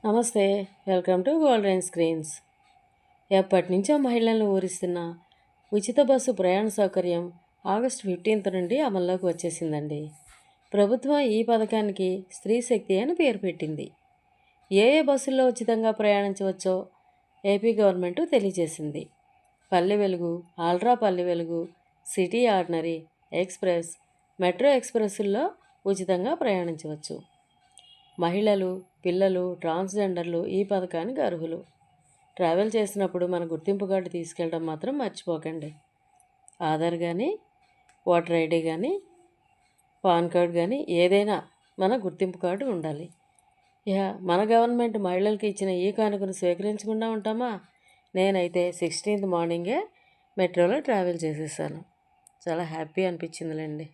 నమస్తే, welcome to golden screens. ఎప్పటి నుంచో మహిళలను ఊరిస్తున్న ఉచిత బస్సు ప్రయాణ సౌకర్యం ఆగస్టు 15 నుండి అమల్లోకి వచ్చేసిందండి. ప్రభుత్వం ఈ పథకానికి స్త్రీ శక్తి అని పేరు పెట్టింది. ఏ బస్సుల్లో ఉచితంగా ప్రయాణించవచ్చో ఏపీ గవర్నమెంట్ తెలియజేసింది. Palle Velugu, ultra Palle Velugu, city ordinary, express, metro ఎక్స్ప్రెస్ల్లో ఉచితంగా ప్రయాణించవచ్చు. మహిళలు, పిల్లలు, ట్రాన్స్జెండర్లు ఈ పథకానికి అర్హులు. ట్రావెల్ చేసినప్పుడు మన గుర్తింపు కార్డు తీసుకెళ్ళడం మాత్రం మర్చిపోకండి. ఆధార్ కానీ, ఓటర్ ఐడి కానీ, పాన్ కార్డు కానీ ఏదైనా మన గుర్తింపు కార్డు ఉండాలి. మన గవర్నమెంట్ మహిళలకు ఇచ్చిన ఈ కానుకను స్వీకరించకుండా ఉంటామా? నేనైతే 16th మార్నింగే మెట్రోలో ట్రావెల్ చేసేసాను. చాలా హ్యాపీ అనిపించిందిలేండి.